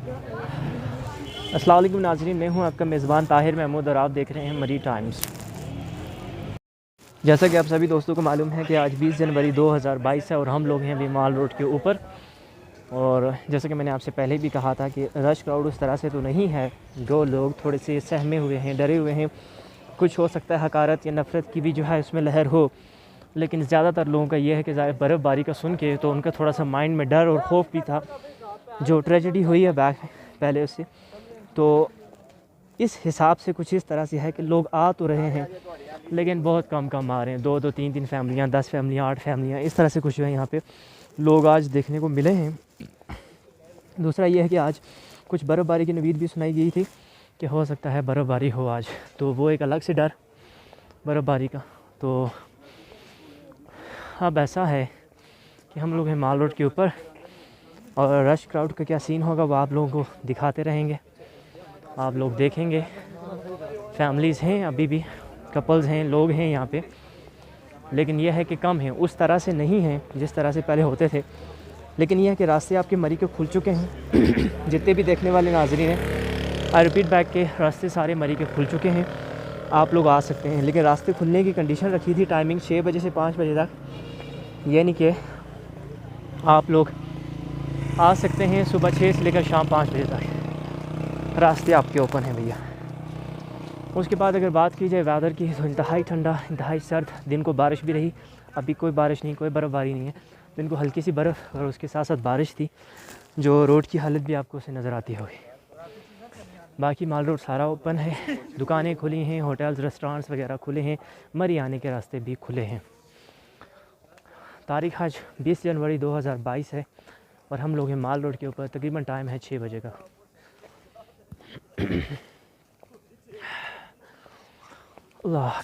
अस्सलाम वालेकुम नाज़रीन, मैं हूं आपका मेज़बान ताहिर महमूद और आप देख रहे हैं मरी टाइम्स। जैसा कि आप सभी दोस्तों को मालूम है कि आज 20 जनवरी 2022 है और हम लोग हैं अभी माल रोड के ऊपर। और जैसा कि मैंने आपसे पहले भी कहा था कि रश क्राउड उस तरह से तो नहीं है, जो लोग थोड़े से सहमे हुए हैं, डरे हुए हैं। कुछ हो सकता है हकारत या नफ़रत की भी जो है उसमें लहर हो, लेकिन ज़्यादातर लोगों का ये है कि बर्फ़बारी का सुन के तो उनका थोड़ा सा माइंड में डर और खौफ भी था, जो ट्रेजेडी हुई है बैक पहले उससे। तो इस हिसाब से कुछ इस तरह से है कि लोग आ तो रहे हैं लेकिन बहुत कम आ रहे हैं। 2-2, 3-3 फैमिलियाँ, 10 फैमिलियाँ, 8 फैमिलियाँ, इस तरह से कुछ जो है यहाँ पे लोग आज देखने को मिले हैं। दूसरा ये है कि आज कुछ बर्फ़बारी की नवीद भी सुनाई गई थी कि हो सकता है बर्फ़बारी हो आज, तो वो एक अलग से डर बर्फ़बारी का। तो अब ऐसा है कि हम लोग हैं माल रोड के ऊपर और रश क्राउड का क्या सीन होगा वो आप लोगों को दिखाते रहेंगे, आप लोग देखेंगे। फैमिलीज़ हैं, अभी भी कपल्स हैं, लोग हैं यहाँ पे, लेकिन यह है कि कम हैं, उस तरह से नहीं हैं जिस तरह से पहले होते थे। लेकिन यह है कि रास्ते आपके मरी के खुल चुके हैं। जितने भी देखने वाले नाज़रीन हैं, आई रिपीट बैक के रास्ते सारे मरी के खुल चुके हैं, आप लोग आ सकते हैं। लेकिन रास्ते खुलने की कंडीशन रखी थी टाइमिंग 6 बजे से 5 बजे तक, ये नहीं कि आप लोग आ सकते हैं सुबह 6 से लेकर शाम 5 बजे तक, रास्ते आपके ओपन हैं भैया। उसके बाद अगर बात की जाए वेदर की तो इंतहाई ठंडा, इंतहाई सर्द, दिन को बारिश भी रही, अभी कोई बारिश नहीं, कोई बर्फ़बारी नहीं है। दिन को हल्की सी बर्फ़ और उसके साथ साथ बारिश थी, जो रोड की हालत भी आपको उसे नज़र आती होगी। बाकी माल रोड सारा ओपन है, दुकानें खुली हैं, होटल्स रेस्टोरेंट्स वगैरह खुले हैं, मरी आने के रास्ते भी खुले हैं। तारीख़ आज 20 जनवरी 2022 है और हम लोग हैं माल रोड के ऊपर। तकरीबन टाइम है 6 बजे का। अल्लाह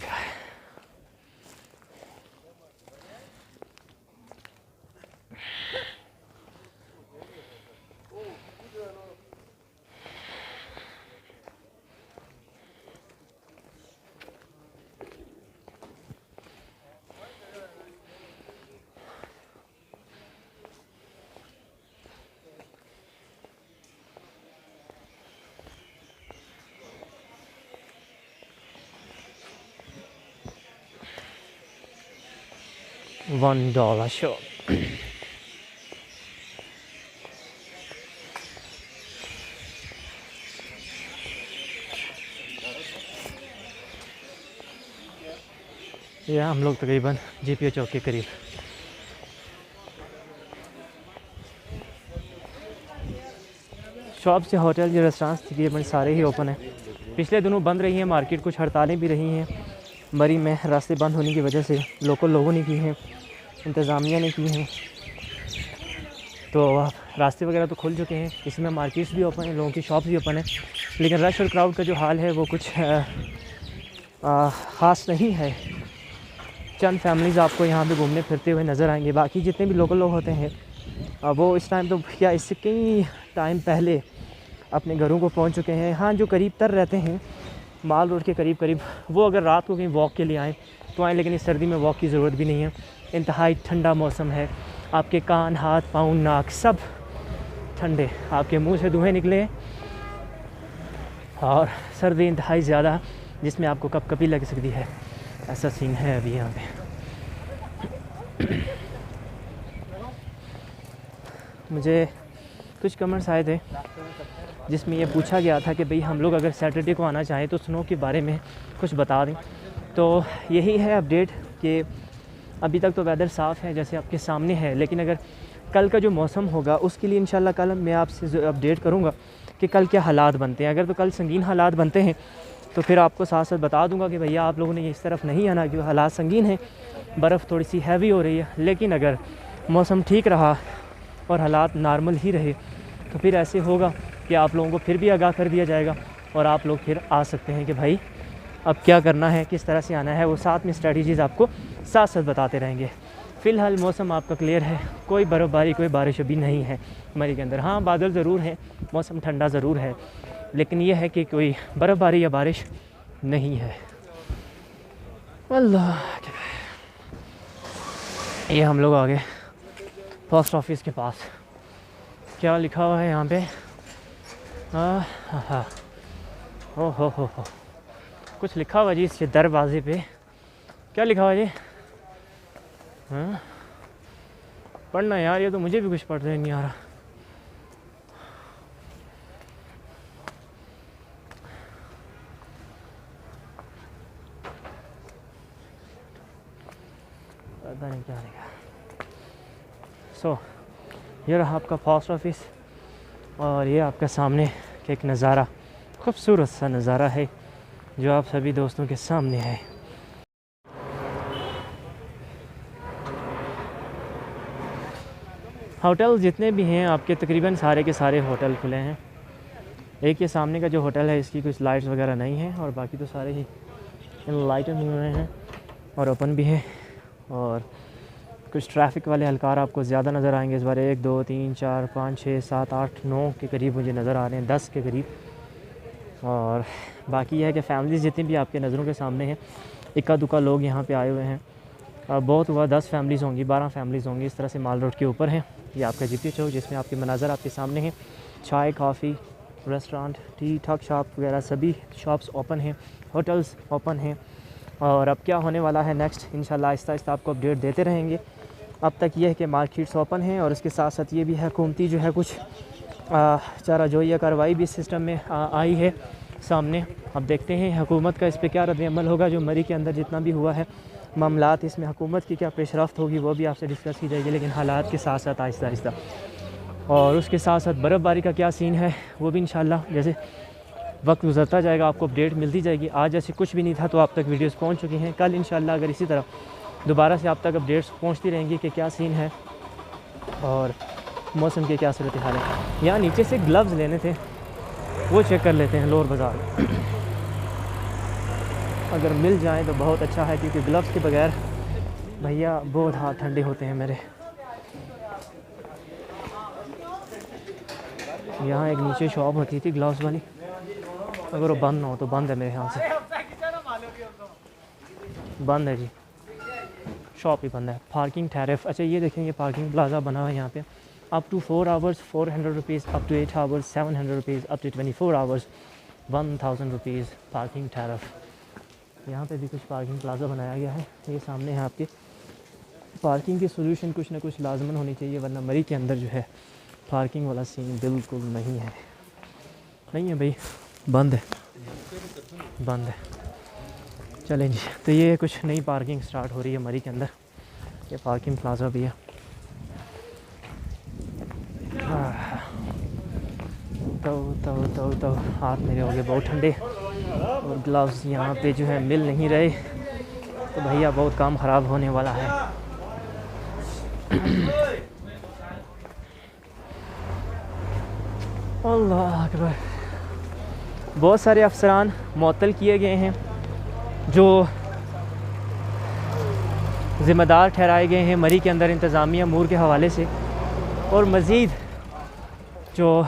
$1 शॉप। यह हम लोग तकरीबन GPO चौक के करीब। शॉप्स या होटल या रेस्टोरेंट्स तकरीबन सारे ही ओपन हैं। पिछले दिनों बंद रही हैं मार्केट, कुछ हड़तालें भी रही हैं मरी में, रास्ते बंद होने की वजह से लोकल लोगों ने की हैं, इंतज़ामिया ने की हैं। तो रास्ते वगैरह तो खुल चुके हैं, इसमें मार्केट्स भी ओपन हैं, लोगों की शॉप्स भी ओपन है। लेकिन रश और क्राउड का जो हाल है वो कुछ ख़ास नहीं है। चंद फैमिलीज़ आपको यहाँ पे घूमने फिरते हुए नज़र आएंगे। बाकी जितने भी लोकल लोग होते हैं वो इस टाइम तो या इससे कई टाइम पहले अपने घरों को पहुँच चुके हैं। हाँ, जो करीब तर रहते हैं माल रोड के करीब, वो अगर रात को कहीं वॉक के लिए आएँ तो आएँ, लेकिन इस सर्दी में वॉक की ज़रूरत भी नहीं है। इंतहाई ठंडा मौसम है, आपके कान, हाथ, पाँव, नाक सब ठंडे, आपके मुंह से धुएँ निकले और सर्दी इंतहाई ज़्यादा, जिसमें आपको कपकपी लग सकती है। ऐसा सीन है अभी यहाँ पे। मुझे कुछ कमेंट्स आए थे जिसमें ये पूछा गया था कि भाई हम लोग अगर सैटरडे को आना चाहें तो स्नो के बारे में कुछ बता दें। तो यही है अपडेट कि अभी तक तो वेदर साफ़ है जैसे आपके सामने है, लेकिन अगर कल का जो मौसम होगा उसके लिए इंशाल्लाह कल मैं आपसे अपडेट करूँगा कि कल क्या हालात बनते हैं। अगर तो कल संगीन हालात बनते हैं तो फिर आपको साथ साथ बता दूंगा कि भैया आप लोगों ने इस तरफ नहीं आना क्योंकि हालात संगीन हैं, बर्फ़ थोड़ी सी हैवी हो रही है। लेकिन अगर मौसम ठीक रहा और हालात नॉर्मल ही रहे तो फिर ऐसे होगा कि आप लोगों को फिर भी आगाह कर दिया जाएगा और आप लोग फिर आ सकते हैं कि भाई अब क्या करना है, किस तरह से आना है, वो साथ में स्ट्रेटजीज़ आपको साथ साथ बताते रहेंगे। फ़िलहाल मौसम आपका क्लियर है, कोई बर्फ़बारी, कोई बारिश अभी नहीं है मरी के अंदर। हाँ, बादल ज़रूर हैं, मौसम ठंडा ज़रूर है, लेकिन यह है कि कोई बर्फ़बारी या बारिश नहीं है। अल्लाह, ये हम लोग आ गए पोस्ट ऑफिस के पास। क्या लिखा हुआ है यहाँ पे? हाँ, हो, कुछ लिखा हुआ जी इस दरवाजे पे, क्या लिखा हुआ जी? हाँ, पढ़ना यार, ये तो मुझे भी कुछ पढ़ने नहीं आ रहा। पता नहीं क्या लिखा। सो ये रहा आपका पोस्ट ऑफिस, और ये आपका सामने का एक नज़ारा, खूबसूरत सा नज़ारा है जो आप सभी दोस्तों के सामने है। होटल जितने भी हैं आपके, तकरीबन सारे के सारे होटल खुले हैं। एक ये सामने का जो होटल है इसकी कुछ लाइट्स वगैरह नहीं है, और बाकी तो सारे ही लाइटें हुए हैं और ओपन भी है। और कुछ ट्रैफिक वाले हलकार आपको ज़्यादा नज़र आएंगे इस बार, 1 2 3 4 5 6 7 8 9 के करीब मुझे नज़र आ रहे हैं, 10 के करीब। और बाकी यह है कि फैमिलीज़ जितनी भी आपके नज़रों के सामने हैं, इक्का दुक्का लोग यहाँ पे आए हुए हैं। बहुत हुआ 10 फैमिलीज़ होंगी, 12 फैमिलीज़ होंगी, इस तरह से माल रोड के ऊपर है। ये आपका जीपी चौक, जिसमें आपके मनाज़र आपके सामने हैं। चाय, कॉफ़ी, रेस्टोरेंट, टी, ठग शॉप वगैरह सभी शॉप्स ओपन हैं, होटल्स ओपन हैं। और अब क्या होने वाला है नेक्स्ट, इंशाल्लाह आहिस्ता आहिस्ता आपको अपडेट देते रहेंगे। अब तक ये है कि मार्केट्स ओपन हैं, और इसके साथ साथ ये भी है हुकूमती जो है कुछ चारा जोइया कार्रवाई भी सिस्टम में आई है सामने। अब देखते हैं हुकूमत का इस पर क्या रद्द-ए-अमल होगा। जो मरी के अंदर जितना भी हुआ है मामलात, इसमें हुकूमत की क्या पेशरफ्त होगी वो भी आपसे डिस्कस की जाएगी, लेकिन हालात के साथ साथ आहिस्ता आहिस्ता। और उसके साथ साथ बर्फ़बारी का क्या सीन है वो भी इंशाल्लाह जैसे वक्त गुजरता जाएगा आपको अपडेट मिलती जाएगी। आज जैसे कुछ भी नहीं था तो आप तक वीडियोस पहुंच चुकी हैं। कल इंशाल्लाह अगर इसी तरह दोबारा से आप तक अपडेट्स पहुंचती रहेंगी कि क्या सीन है और मौसम की क्या सूरत हाल है। यहाँ नीचे से ग्लव्स लेने थे, वो चेक कर लेते हैं लोअर बाज़ार में, अगर मिल जाए तो बहुत अच्छा है, क्योंकि ग्लव्स के बगैर भैया बहुत हाथ ठंडे होते हैं मेरे। यहाँ एक नीचे शॉप होती थी ग्लव्स वाली, अगर वो बंद ना हो तो बंद है मेरे ख्याल से, बंद है जी, शॉप ही बंद है। पार्किंग टैरिफ, अच्छा ये देखें, ये पार्किंग प्लाजा बना हुआ है यहाँ पे। Up to 4 hours 400 rupees, up to 8 hours 700 rupees, up to 24 hours 1000 rupees parking tariff. यहाँ पे भी कुछ पार्किंग प्लाजा बनाया गया है। ये सामने है आपके। पार्किंग की सोल्यूशन कुछ ना कुछ लाजमन होनी चाहिए, वरना मरी के अंदर जो है पार्किंग वाला सीन बिल्कुल नहीं है। नहीं है भाई, बंद है, बंद है। चलें जी, तो ये कुछ नई पार्किंग स्टार्ट हो रही है मरी के अंदर। ये पार्किंग प्लाजा भी है। तो हाथ मेरे हो गए बहुत ठंडे, और ग्लव्स यहाँ पे जो है मिल नहीं रहे, तो भैया बहुत काम ख़राब होने वाला है। अल्लाह अकबर। बहुत सारे अफसरान मुअत्तल किए गए हैं जो ज़िम्मेदार ठहराए गए हैं मरी के अंदर इंतज़ामिया अमूर के हवाले से। और मज़ीद जो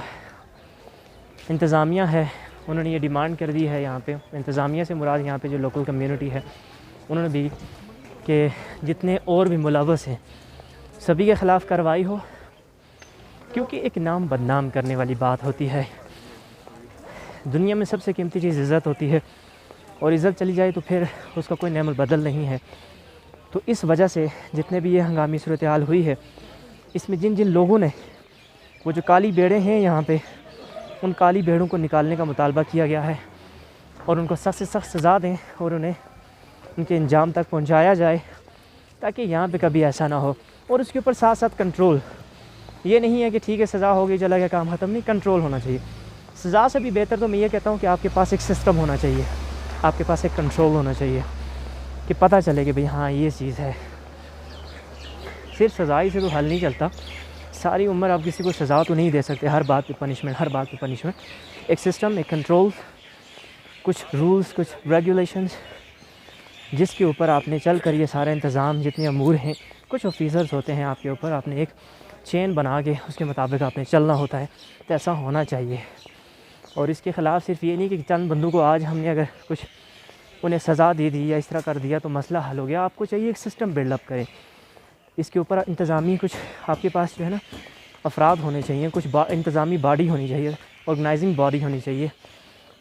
इंतज़ामिया है उन्होंने ये डिमांड कर दी है, यहाँ पे इंतज़ामिया से मुराद यहाँ पे जो लोकल कम्युनिटी है उन्होंने भी कि जितने और भी मुलव्वस हैं सभी के ख़िलाफ़ कार्रवाई हो, क्योंकि एक नाम बदनाम करने वाली बात होती है। दुनिया में सबसे कीमती चीज़ इज़्ज़त होती है, और इज़्ज़त चली जाए तो फिर उसका कोई नेमल बदल नहीं है। तो इस वजह से जितने भी ये हंगामी सूरत हाल हुई है, इसमें जिन जिन लोगों ने वो जो काली भेड़ें हैं यहाँ पे, उन काली भेड़ों को निकालने का मुतालबा किया गया है, और उनको सख्त से सख्त सज़ा दें और उन्हें उनके अंजाम तक पहुँचाया जाए, ताकि यहाँ पे कभी ऐसा ना हो। और उसके ऊपर साथ साथ कंट्रोल, ये नहीं है कि ठीक है सज़ा हो गई चला गया काम ख़त्म, नहीं, कंट्रोल होना चाहिए। सज़ा से भी बेहतर तो मैं ये कहता हूँ कि आपके पास एक सिस्टम होना चाहिए, आपके पास एक कंट्रोल होना चाहिए कि पता चले कि भाई हाँ ये चीज़ है। सिर्फ सज़ा से तो हल नहीं चलता, सारी उम्र आप किसी को सज़ा तो नहीं दे सकते, हर बात पे पनिशमेंट, हर बात पे पनिशमेंट। एक सिस्टम, एक कंट्रोल, कुछ रूल्स, कुछ रेगुलेशंस, जिसके ऊपर आपने चल कर ये सारे इंतज़ाम जितने अमूर हैं, कुछ ऑफिसर्स होते हैं आपके ऊपर, आपने एक चेन बना के उसके मुताबिक आपने चलना होता है। तो ऐसा होना चाहिए। और इसके ख़िलाफ़ सिर्फ ये नहीं कि चंद बंदों को आज हमने अगर कुछ उन्हें सज़ा दे दी या इस तरह कर दिया तो मसला हल हो गया। आपको चाहिए एक सिस्टम बिल्डअप करें, इसके ऊपर इंतज़ामी कुछ आपके पास जो है ना अफराद होने चाहिए, कुछ इंतज़ामी बॉडी होनी चाहिए ऑर्गेनाइजिंग बॉडी होनी चाहिए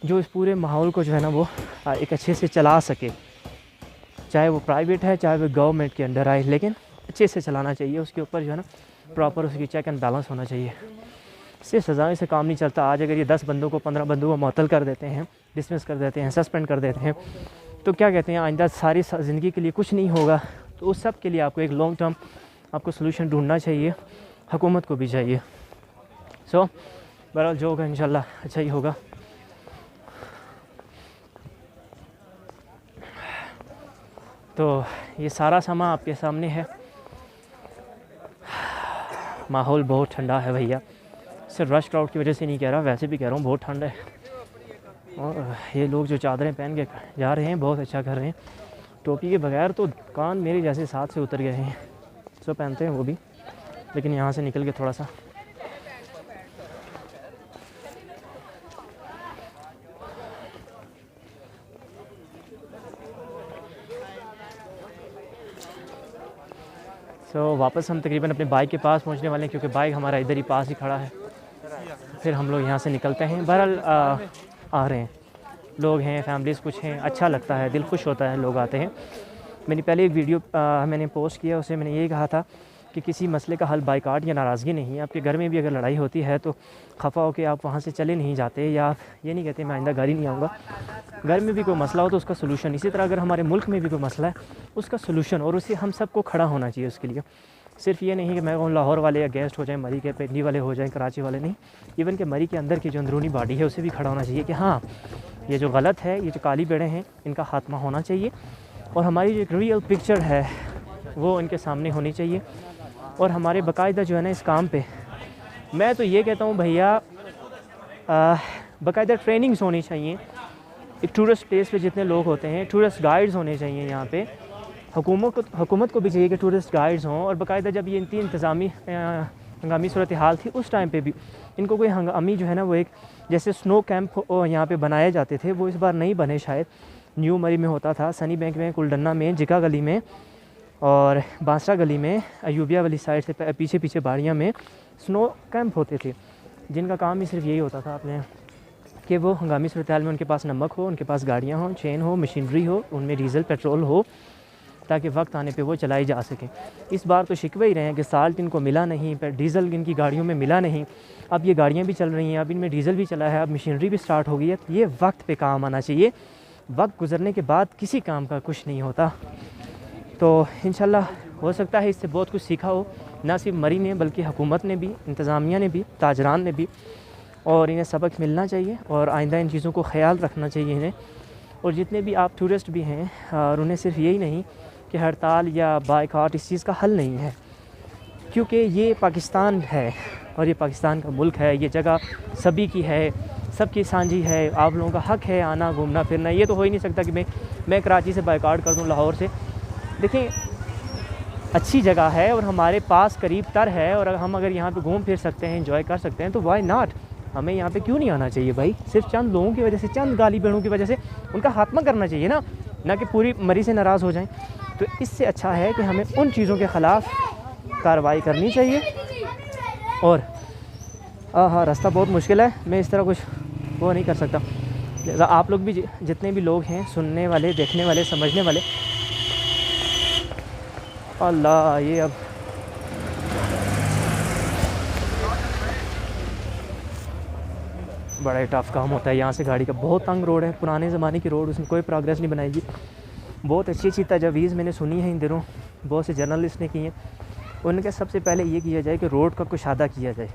जो इस पूरे माहौल को जो है ना वो एक अच्छे से चला सके, चाहे वो प्राइवेट है चाहे वो गवर्नमेंट के अंडर आए, लेकिन अच्छे से चलाना चाहिए। उसके ऊपर जो है ना प्रॉपर उसकी चेक एंड बैलेंस होना चाहिए। सिर्फ सज़ाएँ से काम नहीं चलता। आज अगर ये 10 बंदों को 15 बंदों को मुअत्तल कर देते हैं, डिसमिस कर देते हैं, सस्पेंड कर देते हैं, तो क्या कहते हैं आइंदा सारी ज़िंदगी के लिए कुछ नहीं होगा। तो उस सब के लिए आपको एक लॉन्ग टर्म आपको सोल्यूशन ढूंढना चाहिए, हुकूमत को भी चाहिए। सो बहरहाल जो होगा इंशाल्लाह अच्छा ही होगा। तो ये सारा समा आपके सामने है। माहौल बहुत ठंडा है भैया, सिर्फ रश क्राउड की वजह से नहीं कह रहा, वैसे भी कह रहा हूँ बहुत ठंड है। और ये लोग जो चादरें पहन के जा रहे हैं बहुत अच्छा कर रहे हैं। टोपी के बगैर तो कान मेरे जैसे साथ से उतर गए हैं। सो पहनते हैं वो भी, लेकिन यहाँ से निकल के थोड़ा सा वापस हम तकरीबन अपने बाइक के पास पहुँचने वाले हैं, क्योंकि बाइक हमारा इधर ही पास ही खड़ा है। फिर हम लोग यहाँ से निकलते हैं। बहरहाल आ रहे हैं लोग हैं, फैमिलीज़ कुछ हैं, अच्छा लगता है, दिल खुश होता है लोग आते हैं। मैंने पहले एक वीडियो मैंने पोस्ट किया, उससे मैंने यही कहा था कि किसी मसले का हल बाइकाट या नाराज़गी नहीं है। आपके घर में भी अगर लड़ाई होती है तो खफा होकर आप वहाँ से चले नहीं जाते, या आप ये नहीं कहते मैं आइंदा घर ही नहीं आऊँगा। घर में भी कोई मसला हो तो उसका सलूशन, इसी तरह अगर हमारे मुल्क में भी कोई मसला है उसका सलूशन, और उससे हम सबको खड़ा होना चाहिए उसके लिए। सिर्फ ये नहीं कि मैं कहूँ लाहौर वाले या गेस्ट हो जाएं, मरी के पिंडी वाले हो जाएं, कराची वाले नहीं, इवन के मरी के अंदर की जो अंदरूनी बॉडी है उसे भी खड़ा होना चाहिए कि हाँ ये जो गलत है, ये जो काली बेड़े हैं, इनका खात्मा होना चाहिए। और हमारी जो एक रियल पिक्चर है वो इनके सामने होनी चाहिए। और हमारे बाकायदा जो है ना इस काम पे, मैं तो ये कहता हूँ भैया बाकायदा ट्रेनिंग्स होनी चाहिए। एक टूरिस्ट प्लेस पे जितने लोग होते हैं, टूरिस्ट गाइड्स होने चाहिए यहाँ पे। हुकूमत को भी चाहिए कि टूरिस्ट गाइड्स हों, और बाकायदा जब ये इनकी इंतज़ामी हंगामी सूरत हाल थी उस टाइम पे भी इनको कोई हंगामी जो है ना वो एक जैसे स्नो कैंप यहाँ पे बनाए जाते थे, वो इस बार नहीं बने। शायद न्यू मरी में होता था, सनी बैंक में, कुलडन्ना में, जिका गली में और बांसरा गली में, अयूबिया वाली साइड से पीछे पीछे बाड़ियाँ में स्नो कैंप होते थे, जिनका काम ही सिर्फ यही होता था अपने कि वो हंगामी सूरत हाल में उनके पास नमक हो, उनके पास गाड़ियाँ हों, चेन हो, मशीनरी हो, उनमें डीज़ल पेट्रोल हो, ताकि वक्त आने पे वो चलाई जा सके। इस बार तो शिकवे ही रहे हैं कि साल्ट इनको मिला नहीं, पर डीज़ल इनकी गाड़ियों में मिला नहीं। अब ये गाड़ियाँ भी चल रही हैं, अब इनमें डीज़ल भी चला है, अब मशीनरी भी स्टार्ट हो गई है। तो ये वक्त पे काम आना चाहिए। वक्त गुजरने के बाद किसी काम का कुछ नहीं होता। तो इंशाल्लाह हो सकता है इससे बहुत कुछ सीखा हो, ना सिर्फ मरी ने बल्कि हुकूमत ने भी, इंतज़ामिया ने भी, ताजरान ने भी, और इन्हें सबक मिलना चाहिए और आइंदा इन चीज़ों को ख्याल रखना चाहिए इन्हें। और जितने भी आप टूरिस्ट भी हैं, और उन्हें सिर्फ यही नहीं कि हड़ताल या बाइकाट इस चीज़ का हल नहीं है, क्योंकि ये पाकिस्तान है और ये पाकिस्तान का मुल्क है, ये जगह सभी की है, सबकी सांझी है। आप लोगों का हक़ है आना, घूमना फिरना। ये तो हो ही नहीं सकता कि मैं कराची से बाइकाट कर दूँ, लाहौर से। देखिए अच्छी जगह है और हमारे पास करीब तर है, और हम अगर यहाँ पे घूम फिर सकते हैं, एंजॉय कर सकते हैं, तो वाई नॉट। हमें यहाँ पे क्यों नहीं आना चाहिए भाई? सिर्फ चंद लोगों की वजह से, चंद गाली बेड़ों की वजह से उनका खात्मा करना चाहिए ना कि पूरी मरी से नाराज़ हो जाएं। तो इससे अच्छा है कि हमें उन चीज़ों के ख़िलाफ़ कार्रवाई करनी चाहिए। और हाँ, रास्ता बहुत मुश्किल है, मैं इस तरह कुछ वो नहीं कर सकता। आप लोग भी जितने भी लोग हैं, सुनने वाले, देखने वाले, समझने वाले, अल्लाह ये अब बड़ा ही टफ़ काम होता है। यहाँ से गाड़ी का बहुत तंग रोड है, पुराने ज़माने की रोड, उसमें कोई प्रोग्रेस नहीं बनाएगी। बहुत अच्छी तजवीज़ मैंने सुनी है इन दिनों, बहुत से जर्नलिस्ट ने की हैं। उनके सबसे पहले ये किया जाए कि रोड का कुशादा किया जाए,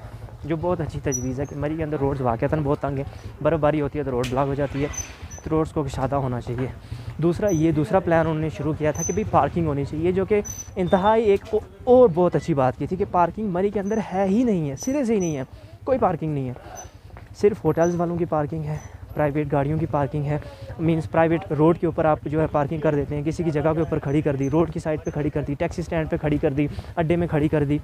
जो बहुत अच्छी तजवीज़ है कि मरी के अंदर रोड्स वाक़तन बहुत तंग है, बर्फ़बारी होती है तो रोड ब्लॉक हो जाती है, तो रोड्स को कुशादा होना चाहिए। दूसरा प्लान उन्होंने शुरू किया था कि भाई पार्किंग होनी चाहिए, जो कि इंतहाई एक और बहुत अच्छी बात की थी कि पार्किंग मरी के अंदर है ही नहीं है, सिरे से ही नहीं है, कोई पार्किंग नहीं है। सिर्फ होटल्स वालों की पार्किंग है, प्राइवेट गाड़ियों की पार्किंग है, मींस प्राइवेट रोड के ऊपर आप जो है पार्किंग कर देते हैं, किसी की जगह के ऊपर खड़ी कर दी, रोड की साइड पे खड़ी कर दी, टैक्सी स्टैंड पे खड़ी कर दी, अड्डे में खड़ी कर दी।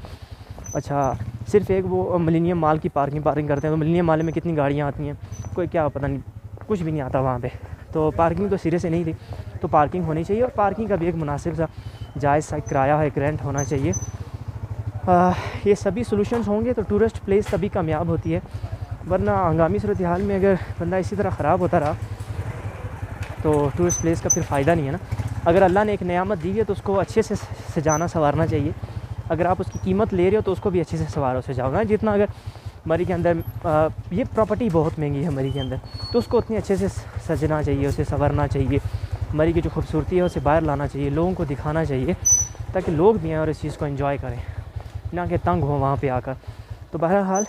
अच्छा, सिर्फ एक वो मिलेनियम मॉल की पार्किंग करते हैं, तो मिलेनियम मॉल में कितनी गाड़ियाँ आती हैं, कोई क्या पता नहीं, कुछ भी नहीं आता वहाँ पे। तो पार्किंग तो सिरे से नहीं थी, तो पार्किंग होनी चाहिए, और पार्किंग का भी एक मुनासिब सा जायज़ सा किराया है, एक रेंट होना चाहिए। ये सभी सॉल्यूशंस होंगे तो टूरिस्ट प्लेस तभी कामयाब होती है। वरना हंगामी सूरत हाल में अगर बंदा इसी तरह ख़राब होता रहा तो टूरिस्ट प्लेस का फिर फ़ायदा नहीं है ना। अगर अल्लाह ने एक नेयामत दी है तो उसको अच्छे से सजाना संवारना चाहिए। अगर आप उसकी कीमत ले रहे हो तो उसको भी अच्छे से संवारो सजाओ। जितना अगर मरी के अंदर ये प्रॉपर्टी बहुत महंगी है मरी के अंदर, तो उसको उतनी अच्छे से सजना चाहिए, उसे संवरना चाहिए। मरी की जो खूबसूरती है उसे बाहर लाना चाहिए, लोगों को दिखाना चाहिए, ताकि लोग भी आएँ और इस चीज़ को एंजॉय करें, ना कि तंग हो वहाँ पे आकर। तो बहरहाल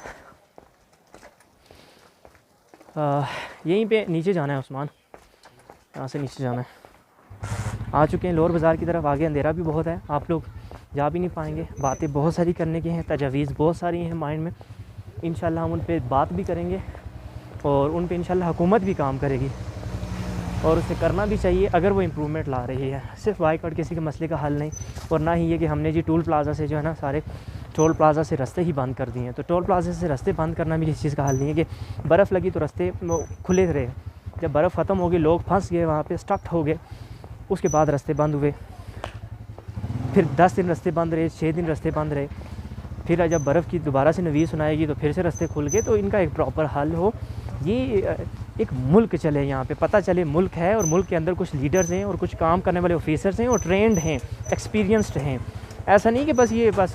यहीं पे नीचे जाना है उस्मान, यहाँ से नीचे जाना है। आ चुके हैं लोअर बाज़ार की तरफ। आगे अंधेरा भी बहुत है, आप लोग जा भी नहीं पाएंगे। बातें बहुत सारी करने की हैं, तजावीज़ बहुत सारी हैं माइंड में। इंशाल्लाह हम उन पे बात भी करेंगे और उन पे इंशाल्लाह हुकूमत भी काम करेगी और उसे करना भी चाहिए अगर वो इम्प्रूवमेंट ला रही है। सिर्फ बाइकआउट किसी के मसले का हल नहीं, और ना ही ये कि हमने जी टोल प्लाज़ा से जो है ना सारे टोल प्लाज़ा से रास्ते ही बंद कर दिए हैं। तो टोल प्लाज़ा से रास्ते बंद करना भी किसी चीज़ का हल नहीं है कि बर्फ़ लगी तो रास्ते खुले रहे। जब बर्फ़ ख़त्म हो गई, लोग फंस गए वहाँ पे, स्टक हो गए, उसके बाद रास्ते बंद हुए। फिर 10 दिन रास्ते बंद रहे, 6 दिन रास्ते बंद रहे। फिर जब बर्फ़ की दोबारा से नवीस सुनाएगी तो फिर से रास्ते खुल गए। तो इनका एक प्रॉपर हल हो, ये एक मुल्क चले, यहाँ पे पता चले मुल्क है और मुल्क के अंदर कुछ लीडर्स हैं और कुछ काम करने वाले ऑफिसर्स हैं और ट्रेंड हैं, एक्सपीरियंस्ड हैं। ऐसा नहीं कि बस ये बस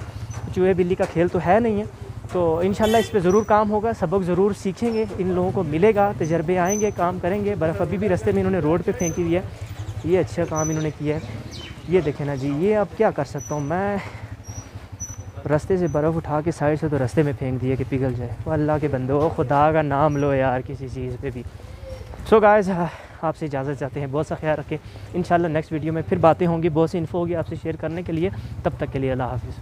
चूहे बिल्ली का खेल तो है नहीं है। तो इंशाल्लाह इस पे ज़रूर काम होगा, सबक ज़रूर सीखेंगे, इन लोगों को मिलेगा, तजर्बे आएंगे, काम करेंगे। बर्फ़ अभी भी रास्ते में इन्होंने रोड पे फेंकी हुई है, ये अच्छा काम इन्होंने किया है। ये देखें ना जी, ये अब क्या कर सकता हूँ मैं, रास्ते से बर्फ़ उठा के साइड से तो रास्ते में फेंक दिया कि पिघल जाए। तो अल्लाह के बंदो, खुदा का नाम लो यार किसी चीज़ पे भी। सो गाइस, आपसे इजाज़त चाहते हैं, बहुत सा ख्याल रखें। इंशाल्लाह नेक्स्ट वीडियो में फिर बातें होंगी, बहुत सी इन्फो होगी आपसे शेयर करने के लिए। तब तक के लिए अल्लाह हाफ़िज़।